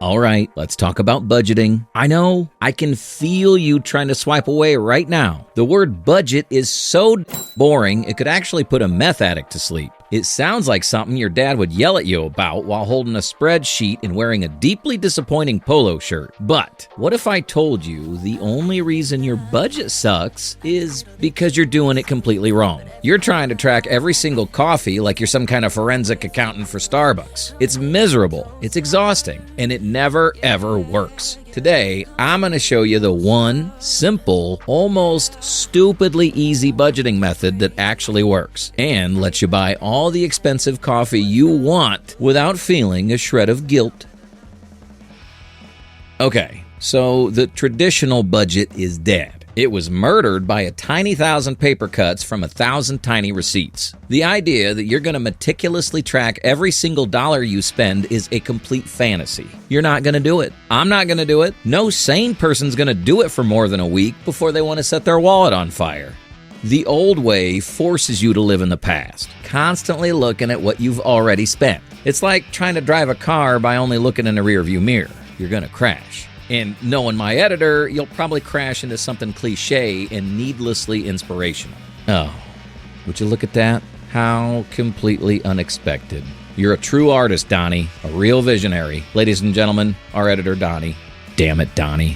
All right, let's talk about budgeting. I know, I can feel you trying to swipe away right now. The word budget is so boring, it could actually put a meth addict to sleep. It sounds like something your dad would yell at you about while holding a spreadsheet and wearing a deeply disappointing polo shirt. But what if I told you the only reason your budget sucks is because you're doing it completely wrong? You're trying to track every single coffee like you're some kind of forensic accountant for Starbucks. It's miserable, it's exhausting, and it never ever works. Today, I'm going to show you the one simple, almost stupidly easy budgeting method that actually works and lets you buy all the expensive coffee you want without feeling a shred of guilt. Okay, so the traditional budget is dead. It was murdered by a tiny 1,000 paper cuts from 1,000 tiny receipts. The idea that you're going to meticulously track every single dollar you spend is a complete fantasy. You're not going to do it. I'm not going to do it. No sane person's going to do it for more than a week before they want to set their wallet on fire. The old way forces you to live in the past, constantly looking at what you've already spent. It's like trying to drive a car by only looking in the rearview mirror. You're going to crash. And knowing my editor, you'll probably crash into something cliche and needlessly inspirational. Oh, would you look at that? How completely unexpected. You're a true artist, Donnie, a real visionary. Ladies and gentlemen, our editor, Donnie. Damn it, Donnie.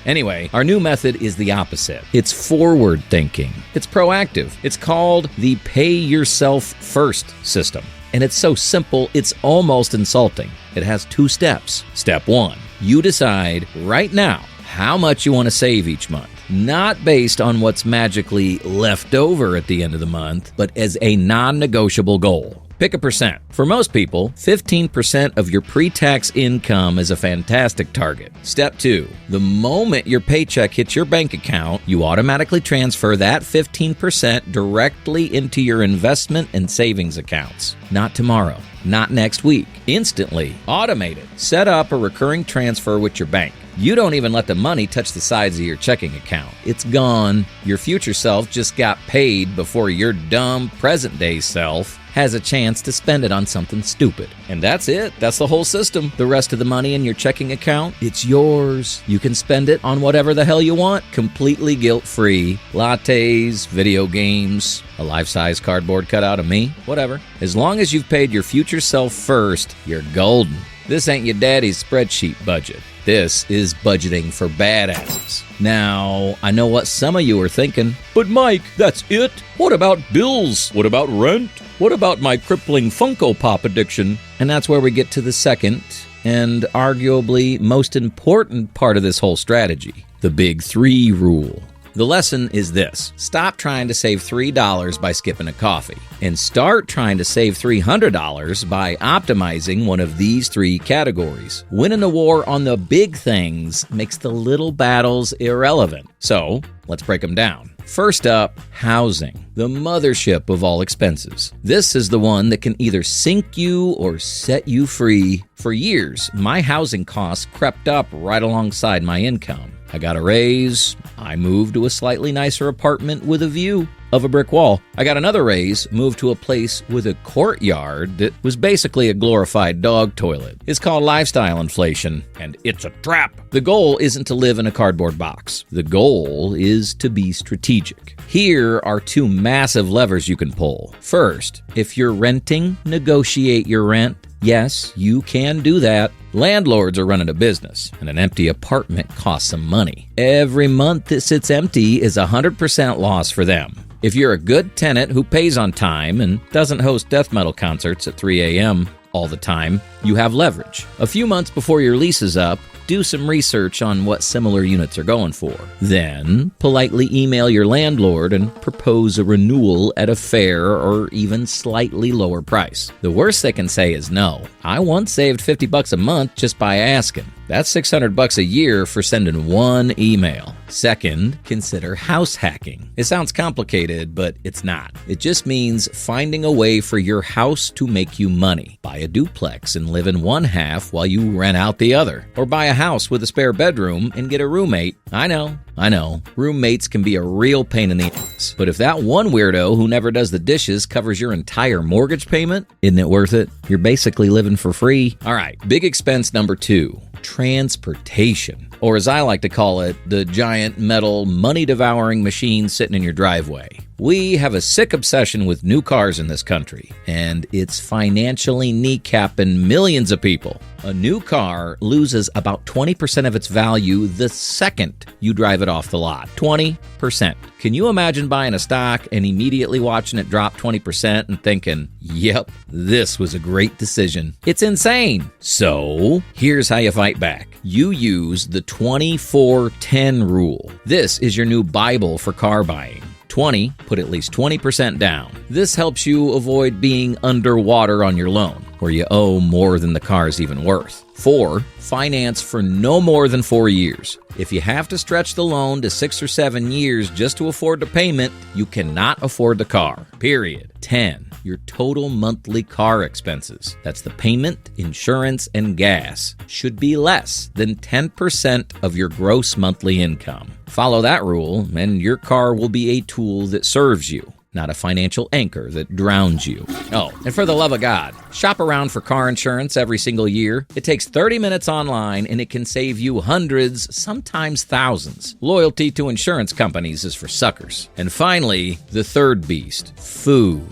Anyway, our new method is the opposite. It's forward thinking. It's proactive. It's called the pay yourself first system. And it's so simple, it's almost insulting. It has 2 steps. Step 1, you decide right now how much you want to save each month. Not based on what's magically left over at the end of the month, but as a non-negotiable goal. Pick a percent. For most people, 15% of your pre-tax income is a fantastic target. Step 2, the moment your paycheck hits your bank account, you automatically transfer that 15% directly into your investment and savings accounts. Not tomorrow, not next week. Instantly, automate it. Set up a recurring transfer with your bank. You don't even let the money touch the sides of your checking account. It's gone. Your future self just got paid before your dumb present-day self has a chance to spend it on something stupid. And that's it. That's the whole system. The rest of the money in your checking account, it's yours. You can spend it on whatever the hell you want, completely guilt-free. Lattes, video games, a life-size cardboard cutout of me, whatever. As long as you've paid your future self first, you're golden. This ain't your daddy's spreadsheet budget. This is budgeting for badasses. Now, I know what some of you are thinking, but Mike, that's it? What about bills? What about rent? What about my crippling Funko Pop addiction? And that's where we get to the second and arguably most important part of this whole strategy, the Big 3 rule. The lesson is this: stop trying to save $3 by skipping a coffee, and start trying to save $300 by optimizing one of these 3 categories. Winning the war on the big things makes the little battles irrelevant. So, let's break them down. First up, housing, the mothership of all expenses. This is the one that can either sink you or set you free. For years, my housing costs crept up right alongside my income. I got a raise. I moved to a slightly nicer apartment with a view of a brick wall. I got another raise, moved to a place with a courtyard that was basically a glorified dog toilet. It's called lifestyle inflation, and it's a trap. The goal isn't to live in a cardboard box. The goal is to be strategic. Here are 2 massive levers you can pull. First, if you're renting, negotiate your rent. Yes, you can do that. Landlords are running a business, and an empty apartment costs some money. Every month it sits empty is 100% loss for them. If you're a good tenant who pays on time and doesn't host death metal concerts at 3 a.m. all the time, you have leverage. A few months before your lease is up, do some research on what similar units are going for. Then, politely email your landlord and propose a renewal at a fair or even slightly lower price. The worst they can say is no. I once saved $50 a month just by asking. That's $600 a year for sending 1 email. Second, consider house hacking. It sounds complicated, but it's not. It just means finding a way for your house to make you money. Buy a duplex and live in one half while you rent out the other. Or buy a house with a spare bedroom and get a roommate. I know, I know, roommates can be a real pain in the ass. But if that one weirdo who never does the dishes covers your entire mortgage payment, isn't it worth it? You're basically living for free. All right, big expense number 2, transportation. Or as I like to call it, the giant metal money-devouring machine sitting in your driveway. We have a sick obsession with new cars in this country, and it's financially kneecapping millions of people. A new car loses about 20% of its value the second you drive it off the lot. 20%. Can you imagine buying a stock and immediately watching it drop 20% and thinking, yep, this was a great decision? It's insane. So, here's how you fight back. You use the 24-10 rule. This is your new Bible for car buying. 20, put at least 20% down. This helps you avoid being underwater on your loan, where you owe more than the car is even worth. 4, finance for no more than 4 years. If you have to stretch the loan to 6 or 7 years just to afford the payment, you cannot afford the car, period. 10, your total monthly car expenses. That's the payment, insurance, and gas. Should be less than 10% of your gross monthly income. Follow that rule, and your car will be a tool that serves you, not a financial anchor that drowns you. Oh, and for the love of God, shop around for car insurance every single year. It takes 30 minutes online, and it can save you hundreds, sometimes thousands. Loyalty to insurance companies is for suckers. And finally, the third beast, food.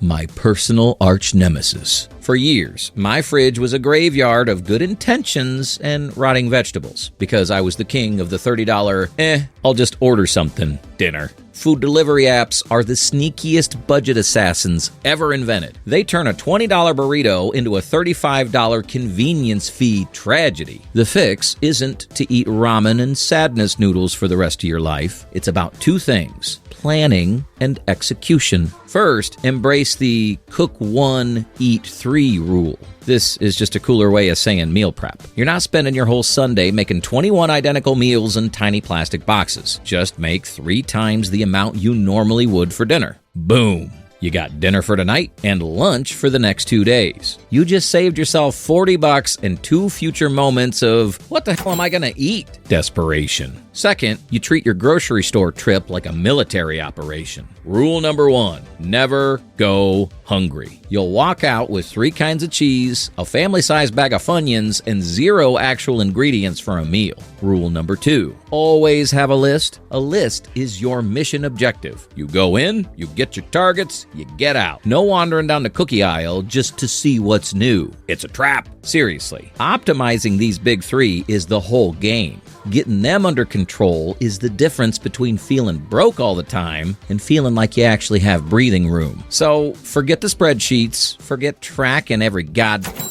My personal arch nemesis. For years, my fridge was a graveyard of good intentions and rotting vegetables because I was the king of the $30, I'll just order something dinner. Food delivery apps are the sneakiest budget assassins ever invented. They turn a $20 burrito into a $35 convenience fee tragedy. The fix isn't to eat ramen and sadness noodles for the rest of your life. It's about 2 things: planning and execution. First, embrace the cook 1, eat 3 rule. This is just a cooler way of saying meal prep. You're not spending your whole Sunday making 21 identical meals in tiny plastic boxes. Just make 3 times the amount you normally would for dinner. Boom. You got dinner for tonight and lunch for the next 2 days. You just saved yourself $40 and 2 future moments of, what the hell am I gonna eat? Desperation. Second, you treat your grocery store trip like a military operation. Rule number 1, never go hungry. You'll walk out with 3 kinds of cheese, a family-sized bag of Funyuns, and 0 actual ingredients for a meal. Rule number 2, always have a list. A list is your mission objective. You go in, you get your targets, you get out. No wandering down the cookie aisle just to see what's new. It's a trap. Seriously, optimizing these big 3 is the whole game. Getting them under control is the difference between feeling broke all the time and feeling like you actually have breathing room. So forget the spreadsheets, forget tracking every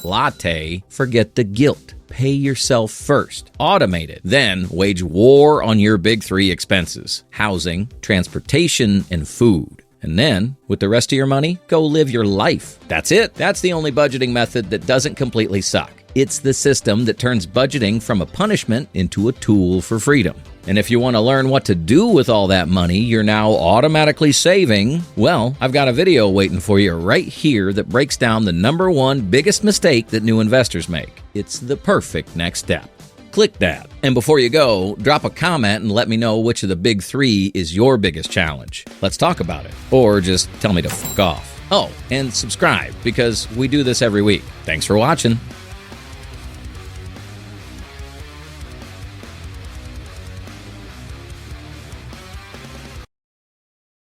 latte, forget the guilt. Pay yourself first. Automate it. Then wage war on your big 3 expenses: housing, transportation, and food. And then, with the rest of your money, go live your life. That's it. That's the only budgeting method that doesn't completely suck. It's the system that turns budgeting from a punishment into a tool for freedom. And if you want to learn what to do with all that money you're now automatically saving, well, I've got a video waiting for you right here that breaks down the number 1 biggest mistake that new investors make. It's the perfect next step. Click that. And before you go, drop a comment and let me know which of the big 3 is your biggest challenge. Let's talk about it. Or just tell me to fuck off. Oh, and subscribe, because we do this every week. Thanks for watching.